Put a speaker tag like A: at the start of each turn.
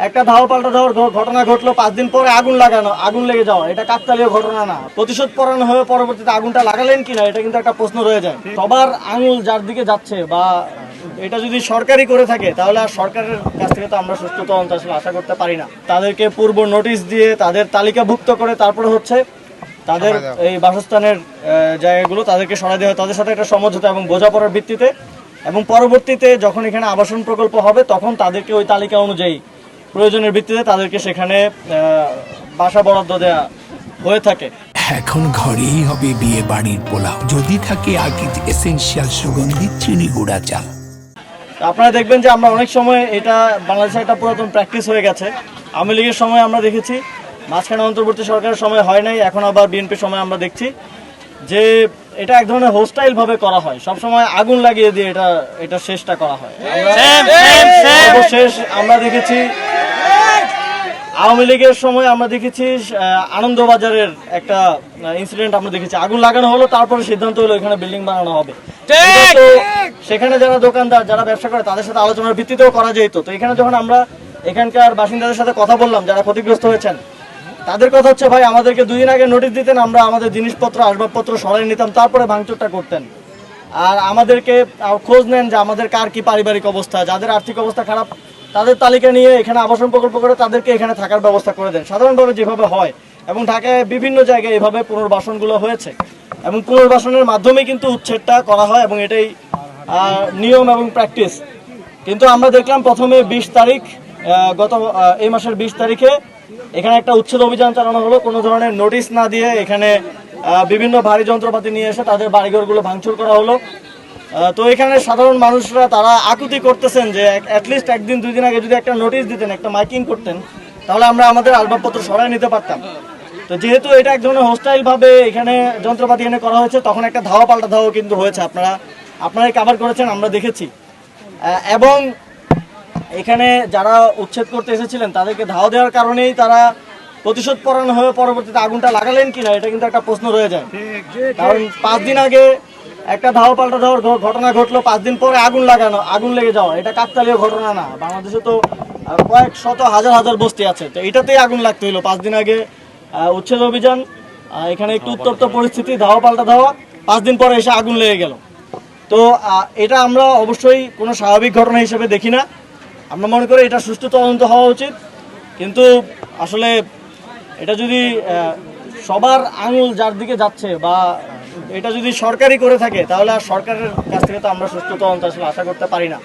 A: একটা ধাওয়া পাল্টা ধাওয়ার ঘটনা ঘটলো, 5 দিন পরে আগুন লেগে যাওয়া, এটা কাকতালীয় ঘটনা না। প্রতিশোধ পরায়ণ হয়ে পরবর্তীতে আগুনটা লাগালেন কিনা, এটা কিন্তু একটা প্রশ্ন রয়ে যায়। সবার আঙুল যার দিকে যাচ্ছে, বা এটা যদি সরকারি করে থাকে, তাহলে আর সরকারের কাছ থেকে তো আমরা সুষ্ঠু তদন্ত আসলে আশা করতে পারি না। তাদেরকে পূর্ব নোটিশ দিয়ে তাদের তালিকাভুক্ত করে তারপরে হচ্ছে তাদের এই বাসস্থানের জায়গাগুলো তাদেরকে সরাই দেওয়া হয়, তাদের সাথে একটা সমঝোতা এবং বোঝাপড়ার ভিত্তিতে, এবং পরবর্তীতে যখন এখানে আবাসন প্রকল্প হবে তখন তাদেরকে ওই তালিকা অনুযায়ী প্রয়োজনের ভিত্তিতে তাদেরকে সেখানে বাসা বরাদ্দ দেওয়া হয়ে থাকে।
B: এখন ঘরেই হবে বিয়ে বাড়ির পোলাও, যদি থাকে আকিজ এসেনশিয়াল সুগন্ধি চিনি গুঁড়া চাল।
A: আপনারা দেখবেন যে আমরা অনেক সময় এটা বাংলাদেশে একটা পুরাতন প্র্যাকটিস হয়ে গেছে। আওয়ামী লীগের সময় আমরা দেখেছি, মাঝখানে অন্তর্বর্তী সরকারের সময় হয় নাই, এখন আবার বিএনপির সময় আমরা দেখছি যে এটা এক ধরনের হোস্টাইল ভাবে করা হয়, সবসময় আগুন লাগিয়ে দিয়ে এটা শেষটা করা হয়। সর্বশেষ আমরা দেখেছি আওয়ামী লীগের সময় আমরা দেখেছি আনন্দবাজারের একটা ইনসিডেন্ট আমরা দেখেছি, আগুন লাগানো হলো, তারপরে সিদ্ধান্ত হলো এখানে বিল্ডিং বানানো হবে। তো সেখানে যারা দোকানদার যারা ব্যবসা করে তাদের সাথে আলোচনার ভিত্তিতেও করা যেত। তো এখানে যখন আমরা এখানকার বাসিন্দাদের সাথে কথা বললাম যারা ক্ষতিগ্রস্ত হয়েছেন, তাদের কথা হচ্ছে, ভাই আমাদেরকে 2 দিন আগে নোটিশ দিতেন, আমরা আমাদের জিনিসপত্র আসবাবপত্র সরাই নিতাম, তারপরে ভাঙচুরটা করতেন। আর আমাদেরকে খোঁজ নেন যে আমাদের কার কি পারিবারিক অবস্থা, যাদের আর্থিক অবস্থা খারাপ তাদের তালিকা নিয়ে এখানে আবাসন প্রকল্প করে তাদেরকে এখানে থাকার ব্যবস্থা করে দেন, সাধারণভাবে যেভাবে হয়। এবং ঢাকায় বিভিন্ন জায়গায় এভাবে পুনর্বাসনগুলো হয়েছে, এবং পুনর্বাসনের মাধ্যমে কিন্তু উচ্ছেদটা করা হয়, এবং এটাই নিয়ম এবং প্র্যাকটিস। কিন্তু আমরা দেখলাম প্রথমে 20 তারিখ, গত এই মাসের 20 তারিখে এখানে একটা উচ্ছেদ অভিযান চালানো হলো, কোনো ধরনের নোটিশ না দিয়ে এখানে বিভিন্ন ভারী যন্ত্রপাতি নিয়ে এসে তাদের বাড়িঘরগুলো ভাঙচুর করা হলো। তো এখানে সাধারণ মানুষরা তারা আকুতি করতেছেন যে অ্যাটলিস্ট 1 দিন 2 দিন আগে যদি একটা নোটিশ দিতেন, একটা মাইকিং করতেন, তাহলে আমরা আমাদের আসবাবপত্র সরাই নিতে পারতাম। তো যেহেতু এটা এক ধরনের হোস্টাইল ভাবে এখানে যন্ত্রপাতি এনে করা হয়েছে, তখন একটা ধাওয়া পাল্টা ধাওয়া কিন্তু হয়েছে, আপনারাই কভার করেছেন, আমরা দেখেছি। এবং এখানে যারা উচ্ছেদ করতে এসেছিলেন তাদেরকে ধাওয়া দেওয়ার কারণেই তারা প্রতিশোধ পরায়ণ হয়ে পরবর্তীতে আগুনটা লাগালেন কিনা, এটা কিন্তু একটা প্রশ্ন রয়ে যায়। কারণ 5 দিন আগে একটা ধাওয়া পাল্টা ধাওয়ার ঘটনা ঘটলো, 5 দিন পরে আগুন লেগে যাওয়া, এটা কাকতালীয় ঘটনা না। বাংলাদেশে তো কয়েক শত হাজার বস্তি আছে, তো এটাতেই আগুন লাগতে হলো। 5 দিন আগে উচ্ছেদ অভিযান, এখানে একটু উত্তপ্ত পরিস্থিতি, ধাওয়া পাল্টা ধাওয়া, 5 দিন পরে এসে আগুন লেগে গেল। তো এটা আমরা অবশ্যই কোনো স্বাভাবিক ঘটনা হিসেবে দেখি না। আমরা মনে করি এটা সুষ্ঠু তদন্ত হওয়া উচিত, কিন্তু আসলে এটা যদি সবার আঙুল যার দিকে যাচ্ছে, বা এটা যদি সরকারি করে থাকে, তাহলে আর সরকারের কাছ থেকে তো আমরা সুষ্ঠু তদন্ত আসলে আশা করতে পারি না।